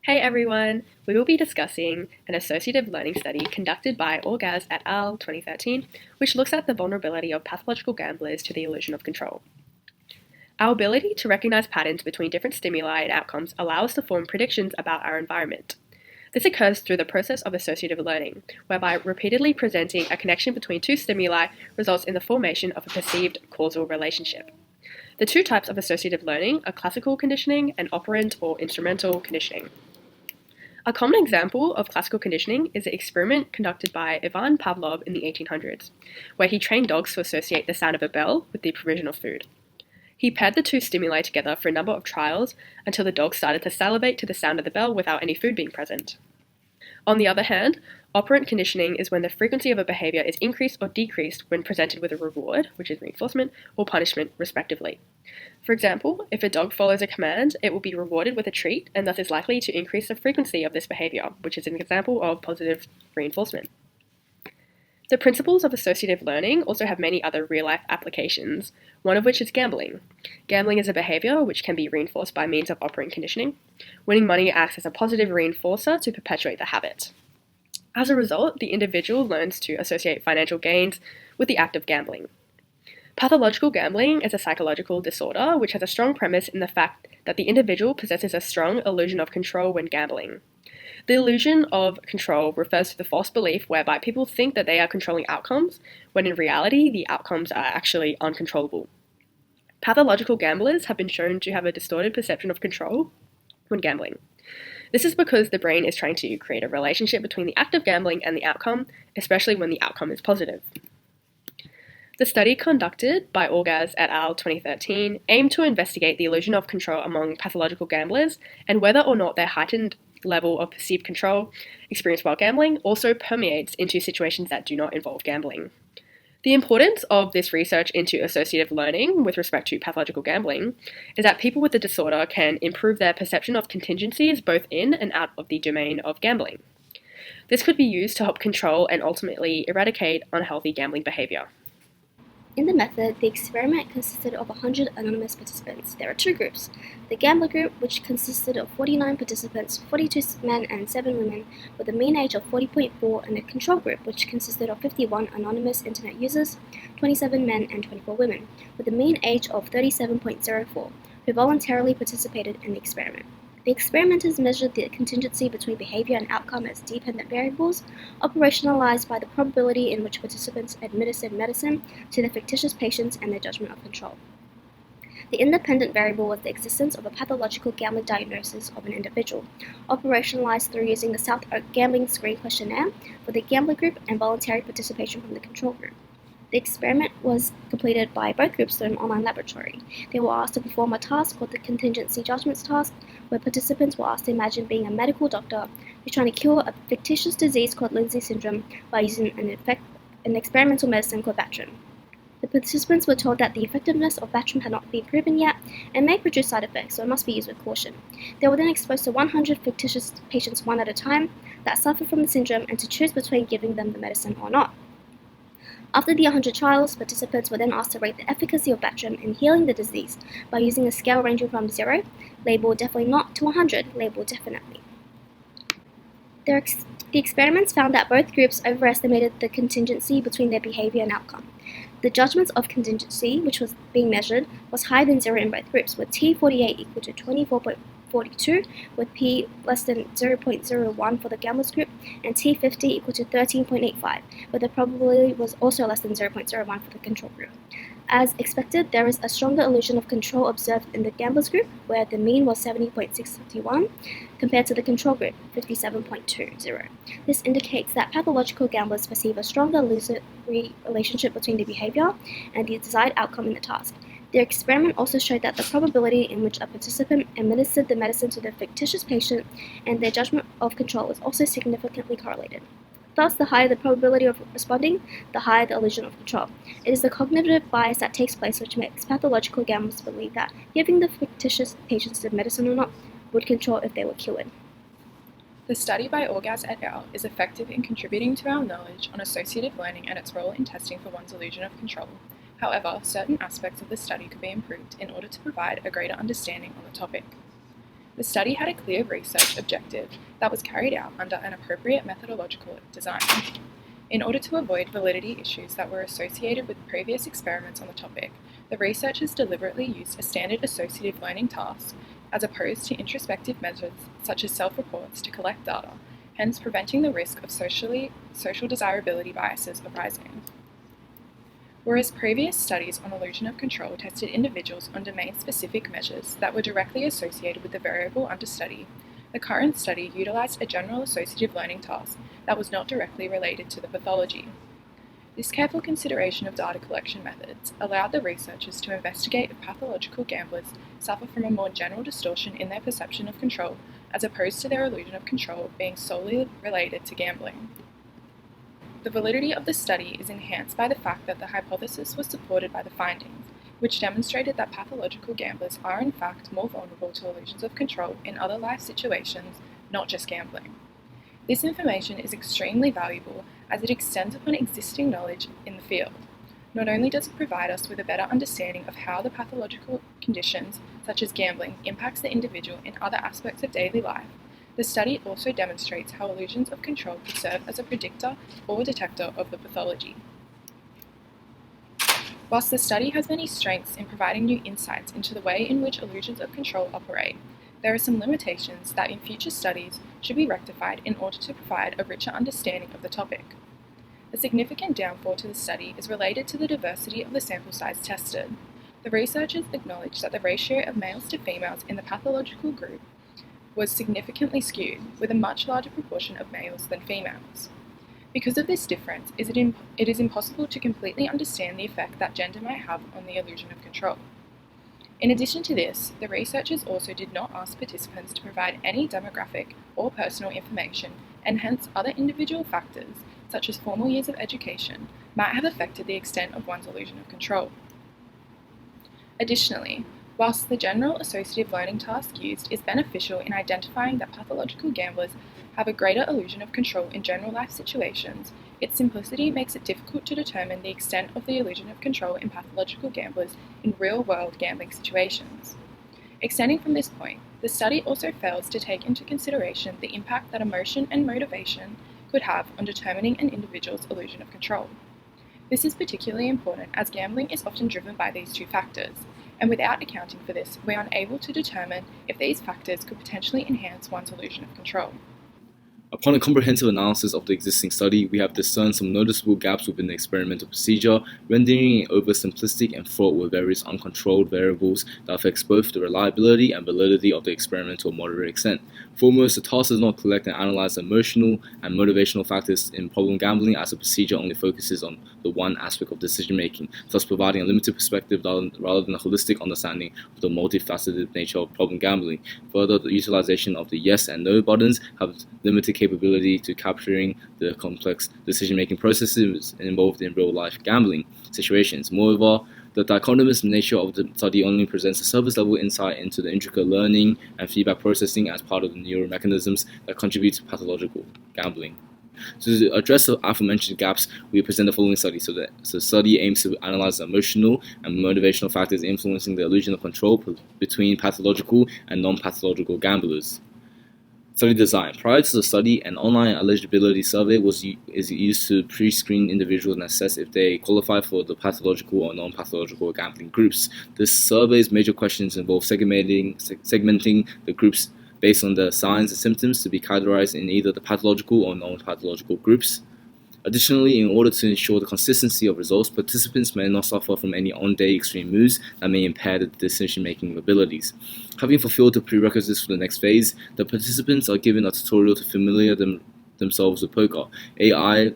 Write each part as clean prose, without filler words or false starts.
Hey everyone! We will be discussing an associative learning study conducted by Orgaz et al. 2013, which looks at the vulnerability of pathological gamblers to the illusion of control. Our ability to recognize patterns between different stimuli and outcomes allow us to form predictions about our environment. This occurs through the process of associative learning, whereby repeatedly presenting a connection between two stimuli results in the formation of a perceived causal relationship. The two types of associative learning are classical conditioning and operant or instrumental conditioning. A common example of classical conditioning is the experiment conducted by Ivan Pavlov in the 1800s, where he trained dogs to associate the sound of a bell with the provision of food. He paired the two stimuli together for a number of trials until the dogs started to salivate to the sound of the bell without any food being present. On the other hand, operant conditioning is when the frequency of a behavior is increased or decreased when presented with a reward, which is reinforcement, or punishment, respectively. For example, if a dog follows a command, it will be rewarded with a treat and thus is likely to increase the frequency of this behavior, which is an example of positive reinforcement. The principles of associative learning also have many other real-life applications, one of which is gambling. Gambling is a behavior which can be reinforced by means of operant conditioning. Winning money acts as a positive reinforcer to perpetuate the habit. As a result, the individual learns to associate financial gains with the act of gambling. Pathological gambling is a psychological disorder which has a strong premise in the fact that the individual possesses a strong illusion of control when gambling. The illusion of control refers to the false belief whereby people think that they are controlling outcomes, when in reality the outcomes are actually uncontrollable. Pathological gamblers have been shown to have a distorted perception of control when gambling. This is because the brain is trying to create a relationship between the act of gambling and the outcome, especially when the outcome is positive. The study conducted by Orgaz et al. 2013 aimed to investigate the illusion of control among pathological gamblers and whether or not their heightened level of perceived control experienced while gambling also permeates into situations that do not involve gambling. The importance of this research into associative learning with respect to pathological gambling is that people with the disorder can improve their perception of contingencies both in and out of the domain of gambling. This could be used to help control and ultimately eradicate unhealthy gambling behavior. In the method, the experiment consisted of 100 anonymous participants. There are two groups. The gambler group, which consisted of 49 participants, 42 men and 7 women, with a mean age of 40.4, and the control group, which consisted of 51 anonymous internet users, 27 men and 24 women, with a mean age of 37.04, who voluntarily participated in the experiment. The experimenters measured the contingency between behavior and outcome as dependent variables, operationalized by the probability in which participants administered medicine to the fictitious patients and their judgment of control. The independent variable was the existence of a pathological gambling diagnosis of an individual, operationalized through using the South Oak Gambling Screen Questionnaire for the gambler group and voluntary participation from the control group. The experiment was completed by both groups through an online laboratory. They were asked to perform a task called the Contingency Judgments Task, where participants were asked to imagine being a medical doctor who's trying to cure a fictitious disease called Lindsay syndrome by using an experimental medicine called Bactrim. The participants were told that the effectiveness of Bactrim had not been proven yet and may produce side effects, so it must be used with caution. They were then exposed to 100 fictitious patients one at a time that suffered from the syndrome and to choose between giving them the medicine or not. After the 100 trials, participants were then asked to rate the efficacy of Bactrim in healing the disease by using a scale ranging from 0, labeled definitely not, to 100, labeled definitely. The experiments found that both groups overestimated the contingency between their behavior and outcome. The judgments of contingency, which was being measured, was higher than 0 in both groups, with T48 equal to 24.42, with P less than 0.01 for the gamblers group, and T50 equal to 13.85, where the probability was also less than 0.01 for the control group. As expected, there is a stronger illusion of control observed in the gamblers group, where the mean was 70.61, compared to the control group, 57.20. This indicates that pathological gamblers perceive a stronger illusory relationship between the behavior and the desired outcome in the task. The experiment also showed that the probability in which a participant administered the medicine to the fictitious patient and their judgment of control is also significantly correlated. Thus, the higher the probability of responding, the higher the illusion of control. It is the cognitive bias that takes place which makes pathological gamblers believe that giving the fictitious patients the medicine or not would control if they were cured. The study by Orgaz et al. Is effective in contributing to our knowledge on associative learning and its role in testing for one's illusion of control. However, certain aspects of the study could be improved in order to provide a greater understanding on the topic. The study had a clear research objective that was carried out under an appropriate methodological design. In order to avoid validity issues that were associated with previous experiments on the topic, the researchers deliberately used a standard associative learning task as opposed to introspective methods such as self-reports to collect data, hence preventing the risk of social desirability biases arising. Whereas previous studies on illusion of control tested individuals on domain-specific measures that were directly associated with the variable under study, the current study utilized a general associative learning task that was not directly related to the pathology. This careful consideration of data collection methods allowed the researchers to investigate if pathological gamblers suffer from a more general distortion in their perception of control as opposed to their illusion of control being solely related to gambling. The validity of the study is enhanced by the fact that the hypothesis was supported by the findings, which demonstrated that pathological gamblers are in fact more vulnerable to illusions of control in other life situations, not just gambling. This information is extremely valuable as it extends upon existing knowledge in the field. Not only does it provide us with a better understanding of how the pathological conditions, such as gambling, impacts the individual in other aspects of daily life, the study also demonstrates how illusions of control could serve as a predictor or detector of the pathology. Whilst the study has many strengths in providing new insights into the way in which illusions of control operate, there are some limitations that in future studies should be rectified in order to provide a richer understanding of the topic. A significant downfall to the study is related to the diversity of the sample size tested. The researchers acknowledged that the ratio of males to females in the pathological group was significantly skewed, with a much larger proportion of males than females. Because of this difference, it is impossible to completely understand the effect that gender might have on the illusion of control. In addition to this, the researchers also did not ask participants to provide any demographic or personal information, and hence other individual factors, such as formal years of education, might have affected the extent of one's illusion of control. Additionally, whilst the general associative learning task used is beneficial in identifying that pathological gamblers have a greater illusion of control in general life situations, its simplicity makes it difficult to determine the extent of the illusion of control in pathological gamblers in real-world gambling situations. Extending from this point, the study also fails to take into consideration the impact that emotion and motivation could have on determining an individual's illusion of control. This is particularly important as gambling is often driven by these two factors, and without accounting for this, we are unable to determine if these factors could potentially enhance one's illusion of control. Upon a comprehensive analysis of the existing study, we have discerned some noticeable gaps within the experimental procedure, rendering it oversimplistic and fraught with various uncontrolled variables that affects both the reliability and validity of the experiment to a moderate extent. Foremost, the task does not collect and analyze the emotional and motivational factors in problem gambling, as the procedure only focuses on the one aspect of decision-making, thus providing a limited perspective rather than a holistic understanding of the multifaceted nature of problem gambling. Further, the utilization of the yes and no buttons have limited capability to capturing the complex decision-making processes involved in real-life gambling situations. Moreover, the dichotomous nature of the study only presents a surface-level insight into the intricate learning and feedback processing as part of the neuromechanisms that contribute to pathological gambling. So to address the aforementioned gaps, we present the following study. So the study aims to analyze the emotional and motivational factors influencing the illusion of control between pathological and non-pathological gamblers. Study design. Prior to the study, an online eligibility survey is used to pre-screen individuals and assess if they qualify for the pathological or non-pathological gambling groups. This survey's major questions involve segmenting the groups based on the signs and symptoms to be categorized in either the pathological or non-pathological groups. Additionally, in order to ensure the consistency of results, participants may not suffer from any on-day extreme moods that may impair the decision-making abilities. Having fulfilled the prerequisites for the next phase, the participants are given a tutorial to familiarize themselves with poker. AI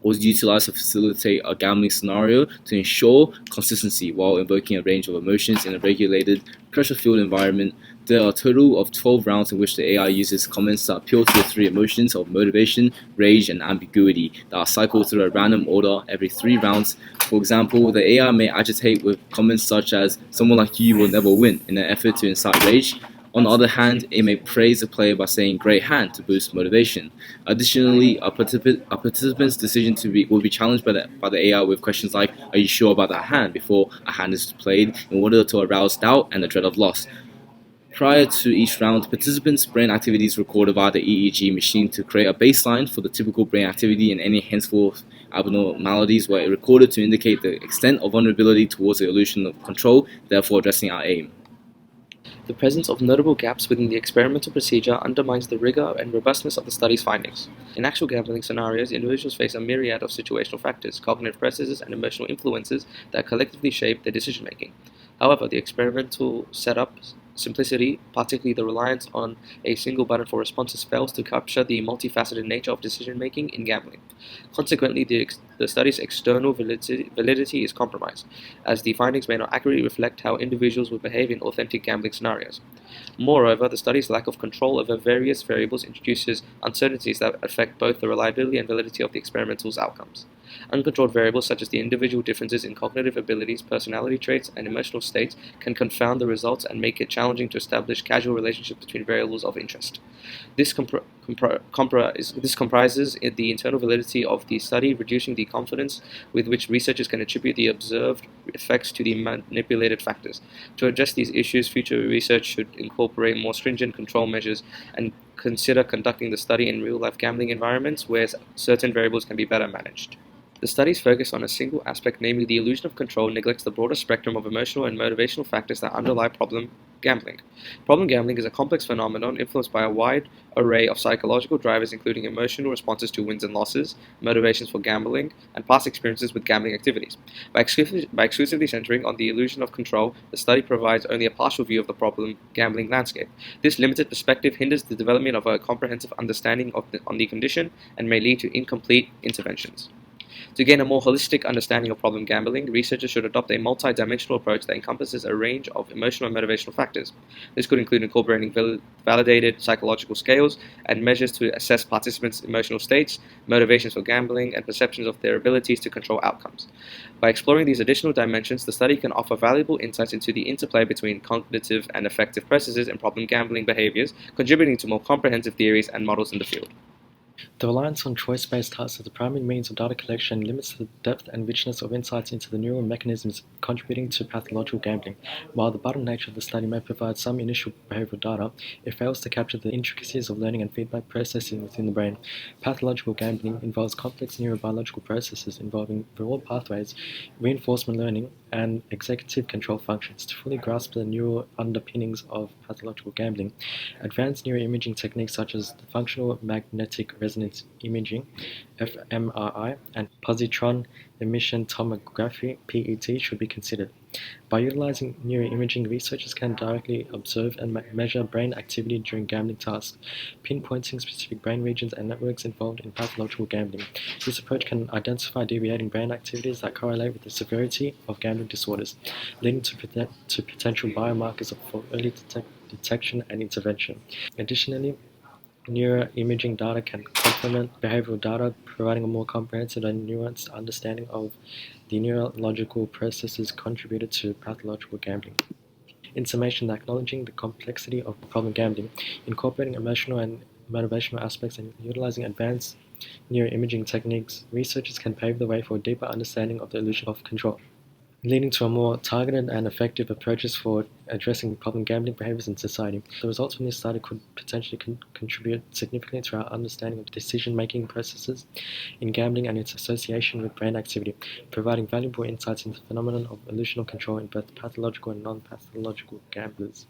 was utilized to facilitate a gambling scenario to ensure consistency while invoking a range of emotions in a regulated, pressure-filled environment. There are a total of 12 rounds in which the AI uses comments that appeal to the three emotions of motivation, rage, and ambiguity that are cycled through a random order every 3 rounds. For example, the AI may agitate with comments such as, "Someone like you will never win," in an effort to incite rage. On the other hand, it may praise the player by saying "great hand" to boost motivation. Additionally, a participant's decision will be challenged by the AI with questions like, "Are you sure about that hand?" before a hand is played, in order to arouse doubt and the dread of loss. Prior to each round, participants' brain activity is recorded via the EEG machine to create a baseline for the typical brain activity and any henceforth abnormalities were recorded to indicate the extent of vulnerability towards the illusion of control, therefore addressing our aim. The presence of notable gaps within the experimental procedure undermines the rigor and robustness of the study's findings. In actual gambling scenarios, individuals face a myriad of situational factors, cognitive processes, and emotional influences that collectively shape their decision-making. However, the experimental setup's simplicity, particularly the reliance on a single button for responses, fails to capture the multifaceted nature of decision-making in gambling. Consequently, the study's external validity is compromised, as the findings may not accurately reflect how individuals would behave in authentic gambling scenarios. Moreover, the study's lack of control over various variables introduces uncertainties that affect both the reliability and validity of the experimental's outcomes. Uncontrolled variables such as the individual differences in cognitive abilities, personality traits, and emotional states can confound the results and make it challenging to establish causal relationships between variables of interest. This comprises the internal validity of the study, reducing the confidence with which researchers can attribute the observed effects to the manipulated factors. To address these issues, future research should incorporate more stringent control measures and consider conducting the study in real-life gambling environments where certain variables can be better managed. The study's focus on a single aspect, namely the illusion of control, neglects the broader spectrum of emotional and motivational factors that underlie problem gambling. Problem gambling is a complex phenomenon influenced by a wide array of psychological drivers, including emotional responses to wins and losses, motivations for gambling, and past experiences with gambling activities. By exclusively centering on the illusion of control, the study provides only a partial view of the problem gambling landscape. This limited perspective hinders the development of a comprehensive understanding on the condition and may lead to incomplete interventions. To gain a more holistic understanding of problem gambling, researchers should adopt a multi-dimensional approach that encompasses a range of emotional and motivational factors. This could include incorporating validated psychological scales and measures to assess participants' emotional states, motivations for gambling, and perceptions of their abilities to control outcomes. By exploring these additional dimensions, the study can offer valuable insights into the interplay between cognitive and affective processes and problem gambling behaviors, contributing to more comprehensive theories and models in the field. The reliance on choice-based tasks as the primary means of data collection limits the depth and richness of insights into the neural mechanisms contributing to pathological gambling. While the bottom nature of the study may provide some initial behavioral data, it fails to capture the intricacies of learning and feedback processing within the brain. Pathological gambling involves complex neurobiological processes involving reward pathways, reinforcement learning, and executive control functions. To fully grasp the neural underpinnings of pathological gambling, advanced neuroimaging techniques such as the functional magnetic resonance imaging (fMRI) and positron emission tomography (PET) should be considered. By utilizing neuroimaging, researchers can directly observe and measure brain activity during gambling tasks, pinpointing specific brain regions and networks involved in pathological gambling. This approach can identify deviating brain activities that correlate with the severity of gambling disorders, leading to potential biomarkers for early detection and intervention. Additionally, neuroimaging data can complement behavioral data, providing a more comprehensive and nuanced understanding of the neurological processes contributed to pathological gambling. In summation, acknowledging the complexity of problem gambling, incorporating emotional and motivational aspects, and utilizing advanced neuroimaging techniques, researchers can pave the way for a deeper understanding of the illusion of control, leading to a more targeted and effective approaches for addressing problem gambling behaviors in society. The results from this study could potentially contribute significantly to our understanding of decision-making processes in gambling and its association with brain activity, providing valuable insights into the phenomenon of illusional control in both pathological and non-pathological gamblers.